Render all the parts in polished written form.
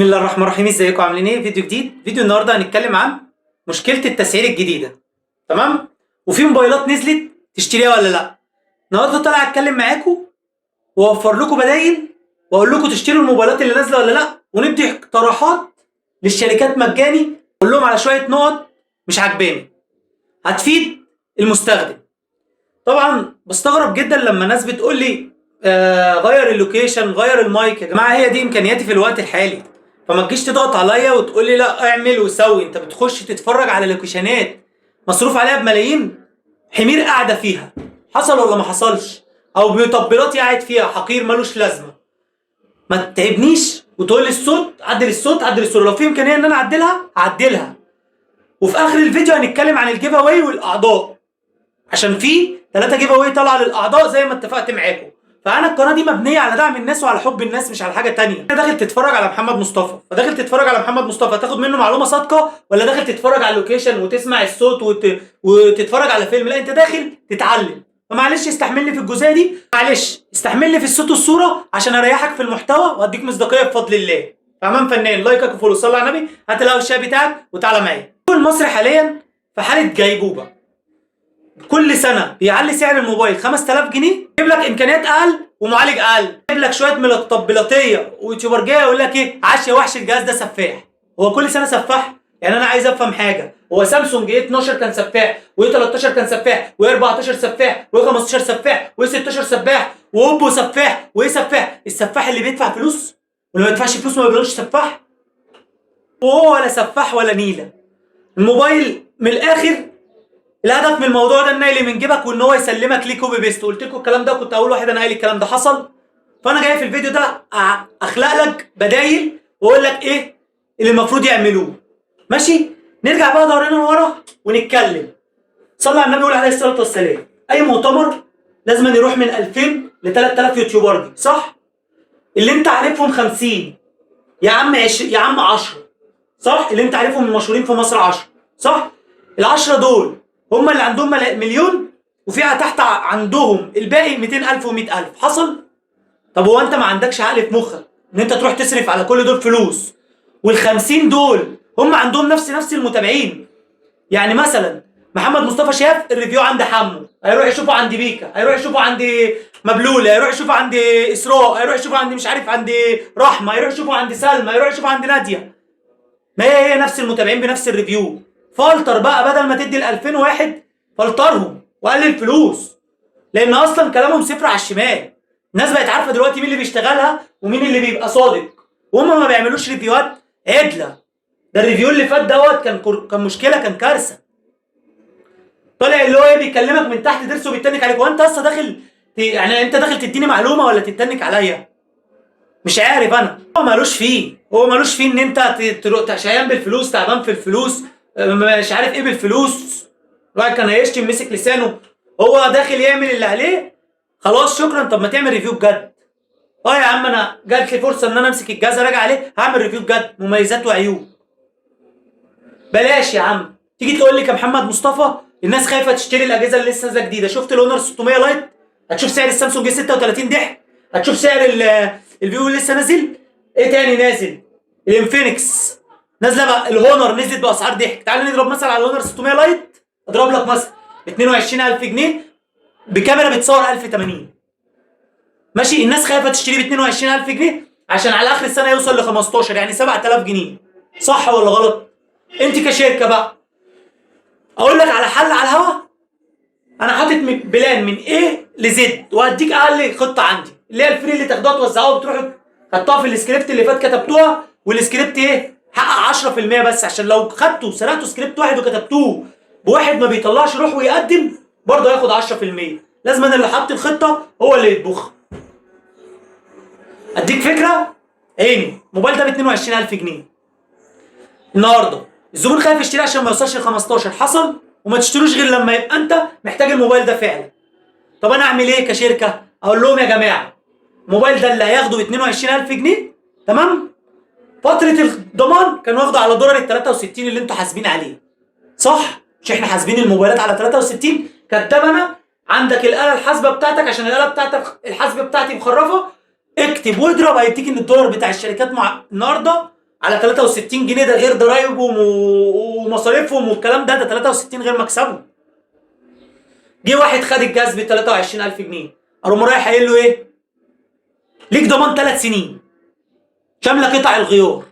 بسم الله الرحمن الرحيم، ازيكم عاملين ايه؟ فيديو جديد. فيديو النهارده هنتكلم عن مشكله التسعير الجديده. تمام؟ وفي موبايلات نزلت تشتريها ولا لا. النهارده طالع اتكلم معاكم واوفر لكم بدايل واقول لكم تشتروا الموبايلات اللي نازله ولا لا، وندي اقتراحات للشركات مجاني، اقول لهم على شويه نقط مش عاجباني هتفيد المستخدم. طبعا بستغرب جدا لما ناس بتقول لي غير اللوكيشن، غير المايك. يا جماعه هي دي امكانياتي في الوقت الحالي، فما تجيش تضغط عليا وتقول لي لا اعمل وسوي. انت بتخش تتفرج على لوكيشنات مصروف عليها بملايين، حمير قاعده فيها، حصل ولا ما حصلش؟ او بتطبيلات قاعد فيها حقير ملوش لازمه. ما تتعبنيش وتقول لي الصوت عدل، الصوت عدل، الصوره لو في امكانيه ان انا اعدلها هعدلها. وفي اخر الفيديو هنتكلم عن الجيف اواي والاعضاء، عشان في 3 جيف اواي طالعه للاعضاء زي ما اتفقت معاكم. فانا القناه دي مبنيه على دعم الناس وعلى حب الناس، مش على حاجه تانية. انت داخل تتفرج على محمد مصطفى، فداخل تتفرج على محمد مصطفى تاخد منه معلومه صادقه، ولا داخل تتفرج على اللوكيشن وتسمع الصوت وتتفرج على فيلم؟ لا، انت داخل تتعلم. فمعلش استحملني في الجزئيه دي، معلش استحملني في الصوت والصوره عشان اريحك في المحتوى واديك مصداقيه بفضل الله. فامام فنان، لايكك وفولو، صلي على النبي، هات القهوه الشاي بتاعك وتعالى معايا. المصري حاليا في حاله غيبوبه، كل سنه بيعلي سعر الموبايل 5000 جنيه، يجيب لك امكانيات اقل ومعالج اقل، يجيب لك شويه مطبلاتيه ويوتيوبرجيه يقول لك ايه، عاش يا وحش الجهاز ده سفاح. هو كل سنه سفاح؟ يعني انا عايز افهم حاجه، هو سامسونج ايه 12 كان سفاح، وايه 13 كان سفاح، وايه 14 سفاح، وايه 15 سفاح، وايه 16 سفاح، واوبو سفاح، وايه سفاح؟ السفاح اللي بيدفع فلوس واللي ما يدفعش فلوس ما بيقولوش سفاح. وهو ولا سفاح ولا نيله. الموبايل من الاخر الهدف من الموضوع ده النقل من جيبك، وان هو يسلمك ليه كوبي بيست. قلت لكم الكلام ده، كنت اول واحد انا قايل الكلام ده، حصل. فانا جاي في الفيديو ده اخلق لك بدايل واقول لك ايه اللي المفروض يعملوه. ماشي؟ نرجع بقى دورنا ورا ونتكلم. صلى على النبي وعليه الصلاه والسلام. اي مؤتمر لازم يروح من 2000 ل 3000 يوتيوبر دي، صح؟ اللي انت عارفهم 50 يا عم، 20 يا عم، 10، صح؟ اللي انت عارفهم المشهورين في مصر 10، صح؟ ال10 دول هم اللي عندهم مليون، وفيها تحت عندهم الباقي 200,000 و100,000. حصل؟ طب هو انت ما عندكش عقل في مخك ان انت تروح تصرف على كل دول فلوس، وال50 دول هم عندهم نفس المتابعين؟ يعني مثلا محمد مصطفى شاف الريفيو عند حمو، هيروح يشوفه عند بيكا، هيروح يشوفه عند مبلوله، هيروح يشوفه عند اسراء، هيروح يشوفه عند مش عارف عند رحمه، هيروح يشوفه عند سلمى، هيروح يشوفه عند ناديه. ما هي نفس المتابعين بنفس الريفيو. فلتر بقى، بدل ما تدي ال 2000 واحد فلترهم وقلل فلوس، لان اصلا كلامهم صفر على الشمال. الناس بقت عارفه دلوقتي مين اللي بيشتغلها ومين اللي بيبقى صادق، وهم ما بيعملوش ريفيوهات عدله. ده الريفيو اللي فات دوت كان مشكله، كان كارثه. طالع اللي هو ايه، بيكلمك من تحت ضرسه وبيتنك عليك. وانت اصلا داخل يعني انت داخل تديني معلومه ولا تتنك عليا؟ مش عارف انا. هو مالوش فيه ان انت شيان بالفلوس، تعبان في الفلوس، مش عارف ايه بالفلوس. الواحد كان هيشتم مسك لسانه. هو داخل يعمل اللي عليه، خلاص شكرا. طب ما تعمل ريفيو بجد. اه يا عم، انا جات لي فرصه ان انا امسك الجهاز اراجع عليه، هعمل ريفيو بجد، مميزات وعيوب. بلاش يا عم تيجي تقول لي كمحمد مصطفى الناس خايفه تشتري الاجهزه اللي لسه نازله جديده. شفت الاونر 600 لايت؟ هتشوف سعر السامسونج 36 ضحك. هتشوف سعر الفيو اللي لسه نازل. ايه تاني نازل؟ الانفينكس نازله بقى، الهونر نزلت باسعار ضحك. تعال نضرب مثلا على الهونر 600 لايت، اضرب لك مثلا 22,000 جنيه بكاميرا بتصور 1080. ماشي؟ الناس خايفه تشتري ب 22,000 جنيه عشان على اخر السنه يوصل ل 15، يعني 7000 جنيه. صح ولا غلط؟ انت كشركه بقى اقول لك على حل على الهوا. انا حاطط بلان من A ل Z، وهديك اقل خطه عندي اللي هي الفري اللي تاخدوها توزعوها وبتروحوا خدتوها في السكريبت اللي فات كتبتوها. والسكريبت ايه؟ حقق 10% بس، عشان لو خدتوا سرقتوا سكريبت واحد وكتبتوه بواحد ما بيطلعش روح ويقدم برضه هياخد 10%. لازم انا اللي حاطط الخطه هو اللي يطبخها. اديك فكره عيني، الموبايل ده ب 22,000 جنيه النهارده. الزبون خايف يشتري عشان ما يوصلش ل 15. حصل؟ وما تشتروش غير لما يبقى انت محتاج الموبايل ده فعلا. طب انا اعمل ايه كشركه؟ اقول لهم يا جماعه الموبايل ده اللي هياخده ب 22,000 جنيه، تمام؟ فتره الضمان كان واخده على دولار ال 63 اللي انتوا حاسبين عليه، صح؟ مش احنا حاسبين الموبايلات على 63؟ كداب انا. عندك الاله الحاسبه بتاعتك، عشان الاله بتاعتك الحاسبه بتاعتي مخرفه، اكتب واضرب هيديك ان الدولار بتاع الشركات النهارده على 63 جنيه، ده غير ضرايبهم ومصاريفهم والكلام ده 63 غير مكسبهم. جه واحد خد الجهاز ب 23000 جنيه، اقوم رايح قايل له ايه؟ ليك ضمان 3 سنين شامله قطع الغيار.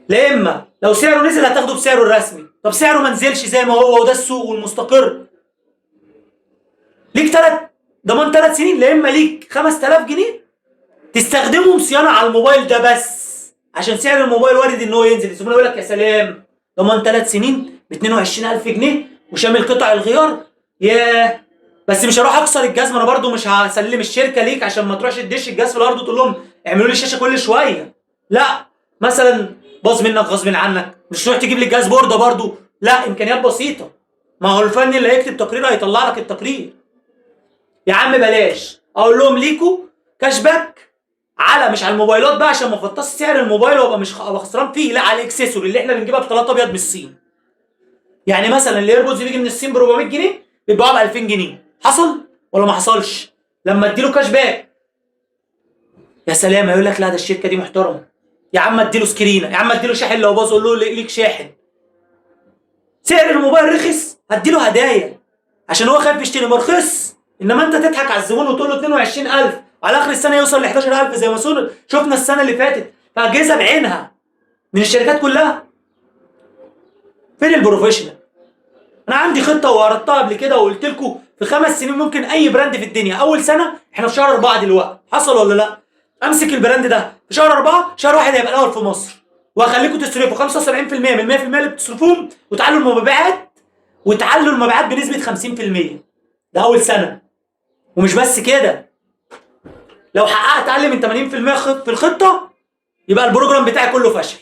لا اما لو سعره نزل هتاخده بسعره الرسمي، طب سعره ما نزلش زي ما هو وده السوق والمستقر، ليك ضمان 3 سنين، لا اما ليك 5000 جنيه تستخدمهم صيانه على الموبايل ده بس، عشان سعر الموبايل وارد ان هو ينزل. الزبون يقول لك يا سلام، ضمان 3 سنين ب 22000 جنيه وشامل قطع الغيار، ياه، بس مش هروح اكسر الجهاز، ما انا برضو مش هسلم الشركه ليك عشان ما تروحش تدش الجهاز في الارض وتقول لهم اعملوا لي الشاشه كل شويه. لا، مثلا باظ منك غصب عنك، مش تروح تجيب لي الجهاز بورده برضو، لا، امكانيات بسيطه، ما هو الفني اللي هيكتب تقرير هيطلع لك التقرير. يا عم بلاش اقول لهم ليكوا كاش باك على، مش على الموبايلات بقى عشان ما افطس سعر الموبايل وابقى مش ابقى خسران فيه، لا، على الاكسسوري اللي احنا بنجيبها بطلاط ابيض من الصين. يعني مثلا الايربودز بيجي من الصين ب 400 جنيه بيتباعوا ب 2000 جنيه، حصل ولا ما حصلش؟ لما اديله كاش باك يا سلام، هيقول لك لا ده الشركه دي محترمه، يا عم اديله سكرينه، يا عم اديله شاحن لو باظ قول له ليك شاحن. سعر الموبايل رخص هديله هدايا عشان هو خايف يشتري، ما رخص. انما انت تضحك على الزبون وتقول له 22000 وعلى اخر السنه يوصل ل 11000 زي ما شفنا السنه اللي فاتت في اجهزه بعينها من الشركات كلها. فين البروفيشنال؟ انا عندي خطه وعرضتها قبل كده وقلت لكم في 5 سنين ممكن اي براند في الدنيا، اول سنه احنا في شهر 4 دلوقتي، حصل ولا لا؟ امسك البراند ده في شهر 4، شهر 1 هيبقى الاول في مصر، وهخليكم تصرفوا 75% من 100% اللي بتصرفوهم وتعلوا المبيعات، وتعلوا المبيعات بنسبه 50%. ده اول سنه. ومش بس كده، لو حققت اقل من 80% في الخطه يبقى البروجرام بتاعي كله فشل.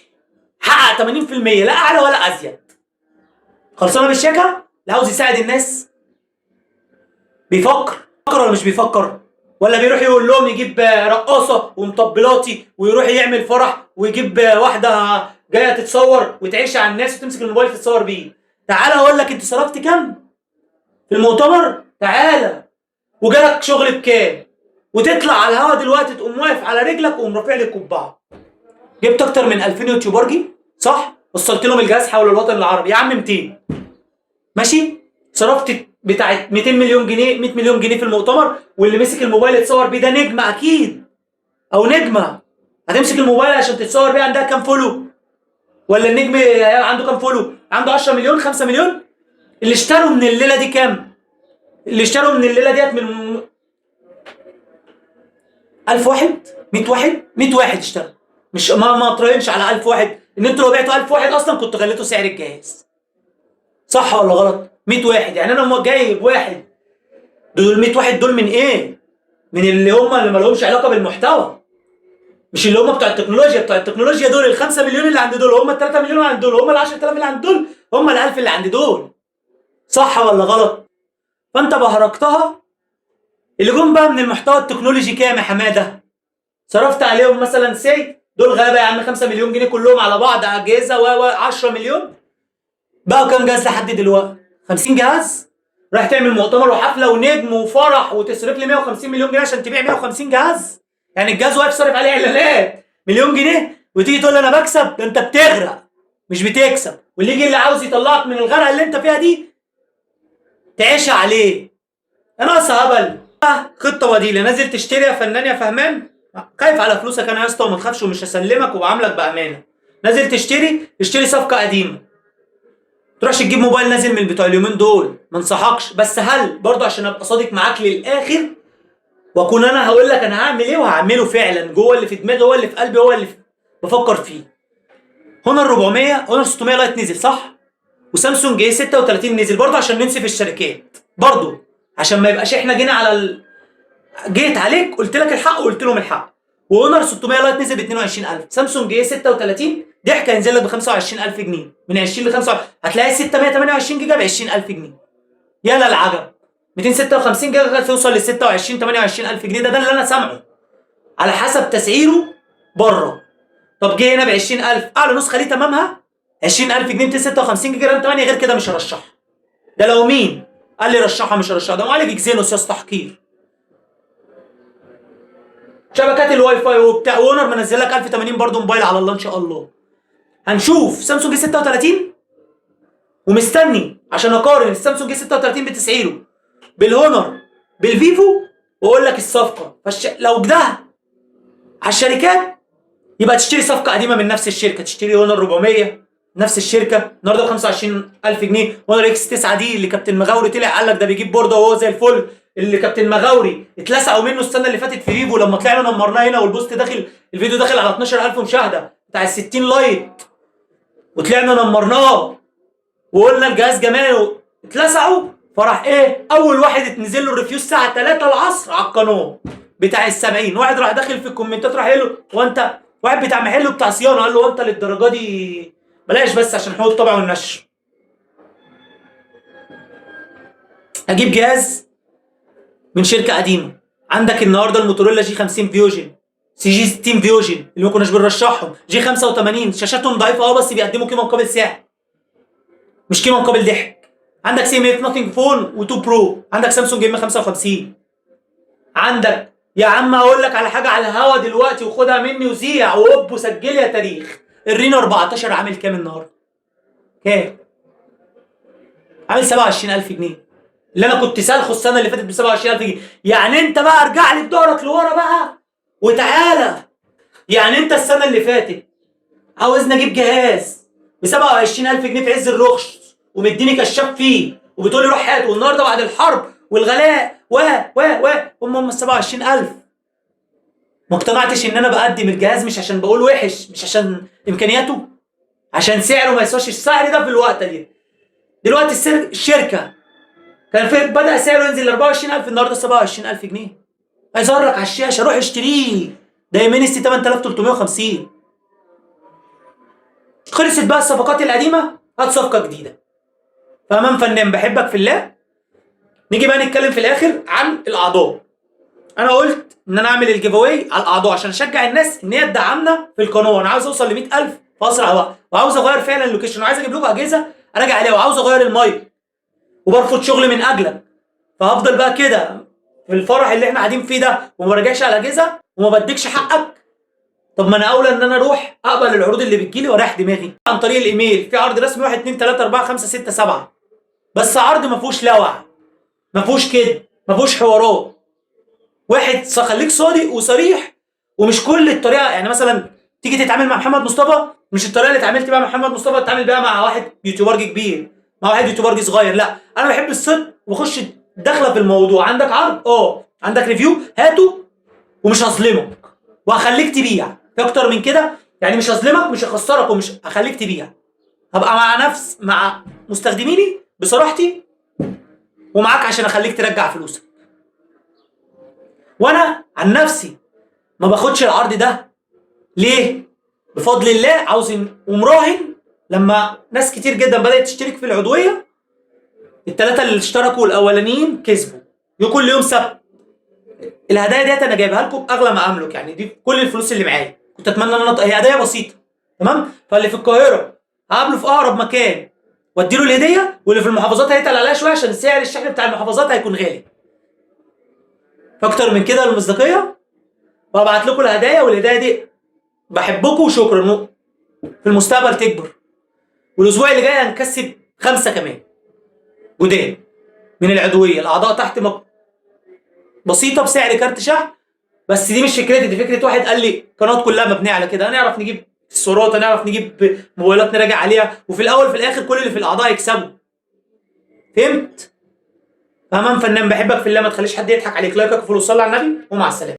حقق 80% لا اعلى ولا ازيد. خلصانه بالشيكه؟ اللي عاوز يساعد الناس بيفكر ولا مش بيفكر؟ ولا بيروح يقول لهم يجيب رقاصه ومطبلاتي ويروح يعمل فرح ويجيب واحده جايه تتصور وتعيش على الناس وتمسك الموبايل تتصور بيه؟ تعالى اقول لك انت صرفت كام في المؤتمر، تعالى وجالك شغل بكام، وتطلع على الهوا دلوقتي تقوم واقف على رجلك وقوم رافع لي القبعه. جبت اكتر من 2000 يوتيوبرجي صح؟ وصلت لهم الجهاز حول الوطن العربي، يا عم 200 ماشي؟ صرفت بتاعت 200 مليون جنيه 100 مليون جنيه في المؤتمر، واللي مسك الموبايل يتصور بيه ده نجم اكيد او نجمه. هتمسك الموبايل عشان تتصور بيه عندها كام فولو؟ ولا النجم عنده كام فولو؟ عنده 10 مليون 5 مليون؟ اللي اشتروا من الليله دي كام؟ اللي اشتروا من الليله ديت من 1000 واحد 100 واحد 100 واحد اشتروا، مش ما تراهنش على 1000 واحد، ان انتوا لو بعتوا 1000 واحد اصلا كنتوا غليتوا سعر الجهاز. صح ولا غلط؟ 100 واحد، يعني انا جايب واحد، دول 100 واحد دول من ايه؟ من اللي هم اللي ما لهمش علاقه بالمحتوى، مش اللي هم بتوع التكنولوجيا. بتوع التكنولوجيا دول ال 5 مليون اللي عند دول، هم ال 3 مليون اللي عند دول، هم ال 10000 اللي عند دول، هم ال 1000 اللي عند دول. صح ولا غلط؟ فانت بهرجتها. اللي جم بقى من المحتوى التكنولوجي كام يا حماده؟ صرفت عليهم مثلا دول غلابه يا عم 5 مليون جنيه كلهم على بعض، اجهزه و 10 مليون. بقوا كام جهاز لحد دلوقتي؟ 50 جهاز؟ رايح تعمل مؤتمر وحفله ونجم وفرح وتصرف لي 150 مليون جنيه عشان تبيع 150 جهاز؟ يعني الجهاز واقف صارف عليه اعلانات مليون جنيه وتيجي تقول لي انا بكسب؟ ده انت بتغرق مش بتكسب. واللي يجي اللي عاوز يطلعك من الغرقه اللي انت فيها دي تعيش عليه. انا ناقص هبل. خطه بديله، نازل تشتري يا فنان يا فهمان؟ خايف على فلوسك انا يا اسطى وما تخافش ومش هسلمك وبعاملك بامانه. نازل اشتري صفقه قديمه، تروحش تجيب موبايل نازل من بتوع اليومين دول، ما انصحكش. بس هل برضه عشان ابقى صادق معاك للاخر واكون انا هقول لك انا هعمل ايه وهعمله فعلا جوه اللي في دماغي، هو اللي في قلبي، هو اللي بفكر فيه. هونر 400 هونر 600 لايت نزل صح؟ وسامسونج ايه 36 نزل برضه عشان ننسف الشركات برضه، عشان ما يبقاش احنا جينا على جيت عليك قلت لك الحق وقلت لهم الحق. وهونر 600 لايت نزل ب 22000، سامسونج ايه 36 ضحك هينزل لك ب 25000 جنيه، من 20 ل 25 هتلاقي 628 جيجا ب 20000 جنيه. يا للعجب، 256 جيجا توصل ل 26 28000 جنيه، ده اللي انا سامعه على حسب تسعيره بره. طب جه هنا ب 20000، اعلى نسخه ليه تمامها 20000 جنيه 256 جيجا رام 8، غير كده مش هرشحها. ده لو مين قال لي رشحها مش هرشحها، ده معالج اكزينوس يا اسطى، تحقير. شبكات الواي فاي وبتاع. اونر منزل لك 1080 برضه موبايل على الله ان شاء الله. هنشوف سامسونج 36 ومستني عشان اقارن السامسونج 36 بتسعيره بالهونر بالفيفو واقول لك الصفقه. لو ده على الشركات يبقى تشتري صفقه قديمه من نفس الشركه، تشتري هونر 400 نفس الشركه النهارده ب 25000 جنيه. هونر اكس 9 دي اللي كابتن مغاوري طلع قال لك ده بيجيب بورده وهو زي الفل، اللي كابتن مغاوري اتلسعوا منه السنه اللي فاتت في ريفو لما طلعنا نمرناه هنا والبوست داخل الفيديو داخل على 12000 مشاهده بتاع ال 60 لايك، وطلعنا نمرناه وقلنا الجهاز جمالي اتلسعوا. فراح ايه اول واحد اتنزل له الريفيو الساعه 3 العصر على القناه بتاع ال 70. واحد راح داخل في الكومنتات راح قال له وانت واحد بتاع محله بتاع صيانه قال له وانت للدرجه دي بلاش بس عشان حقوق الطبع والنشر. اجيب جهاز من شركه قديمه. عندك النهارده الموتورولا جي 50 فيوجن، سي جي 60 فيوجن اللي ما كناش بنرشحهم، جي 85 شاشاتهم ضعيفه بس بيقدموا قيمه مقابل سعر مش قيمه مقابل ضحك. عندك سي ام اف نوثينج فون و2 برو، عندك سامسونج ام 55، عندك يا عم اقول لك على حاجه على الهوا دلوقتي وخدها مني وزيع وهوب وسجل يا تاريخ. الرينو 14 عامل كام النهارده؟ كام؟ عامل 27000 جنيه اللي انا كنت سالخه السنه اللي فاتت ب 27000 جنيه. يعني انت بقى ارجع لي بدورك لورا بقى وتعالى. يعني انت السنه اللي فاتت عاوزني اجيب جهاز ب 27000 جنيه في عز الرخص ومديني كشاف فيه وبتقول لي روح هات، والنهارده بعد الحرب والغلاء هم 27000. ما اقتنعتش ان انا بقدم الجهاز مش عشان بقول وحش، مش عشان امكانياته، عشان سعره ما يسواش السعر ده في الوقت دي. دلوقتي الشركه كان في بدأ سعره ينزل ل 24000 النهارده 27000 جنيه. هيظهر لك على الشاشه روح اشتريه ده يمينستي 8350. خلصت بقى الصفقات القديمه هات صفقه جديده. فاهمان فنان بحبك في الله. نيجي بقى نتكلم في الاخر عن الاعضاء. انا قلت ان انا اعمل الجيف اواي على الاعضاء عشان اشجع الناس ان هي تدعمنا في القناه. انا عاوز اوصل ل 100000 في اسرع وقت، وعاوز اغير فعلا اللوكيشن، وعايز اجيب لكم اجهزه اراجع عليها، وعاوز اغير المايك وبرفض شغل من اجلك. فهفضل بقى كده في الفرح اللي احنا قاعدين فيه ده وما برجعش على الاجهزه وما بديكش حقك. طب ما انا اولى ان انا اروح اقبل العروض اللي بتجيلي واريح دماغي عن طريق الايميل. في عرض رسمي 1 2 3 4 5 6 7 بس عرض ما فيهوش لوع، ما فيهوش كده، ما فيهوش حوارات. واحد خليك صادق وصريح، ومش كل الطريقه. يعني مثلا تيجي تتعامل مع محمد مصطفى مش الطريقه اللي اتعاملت بيها مع محمد مصطفى تتعامل بيها مع واحد يوتيوبر كبير، مع واحد يوتيوبر صغير. لا انا بحب الصدق واخش داخله في الموضوع. عندك عرض عندك ريفيو هاته ومش هظلمك وهخليك تبيع. في اكتر من كده يعني مش هظلمك مش هخسرك ومش هخليك تبيع. هبقى مع مستخدميني بصراحتي ومعاك عشان اخليك ترجع فلوسك. وانا عن نفسي ما باخدش العرض ده ليه؟ بفضل الله عاوز ومراهن. لما ناس كتير جدا بدأت تشترك في العضوية، الثلاثة اللي اشتركوا الأولانيين كسبوا كل يوم سبت. الهدايا ديت أنا جايبها لكم بأغلى ما أملك، يعني دي كل الفلوس اللي معايا. كنت أتمنى إن أنا هي هدايا بسيطة تمام؟ فاللي في القاهرة هقابله في أقرب مكان وأديله الهدية، واللي في المحافظات هيتقل عليها شوية عشان سعر الشحن بتاع المحافظات هيكون غالي. فأكتر من كده المصداقية وهبعت لكم الهدايا، والهدايا دي بحبكم وشكرا. في المستقبل تكبر، والاسبوع اللي جاي هنكسب 5 كمان جداد من العضويه. الاعضاء تحت بسيطه بسعر كارت شحن. بس دي مش فكرتي، دي فكره واحد قال لي القناه كلها مبنيه على كده. هنعرف نجيب الصورات، هنعرف نجيب موبايلات نراجع عليها، وفي الاول في الاخر كل اللي في الاعضاء يكسبوا. فهمت؟ فاهمان فنان بحبك في الله. ما تخليش حد يضحك عليك. لايكك وفولو، صلي على النبي ومع السلامه.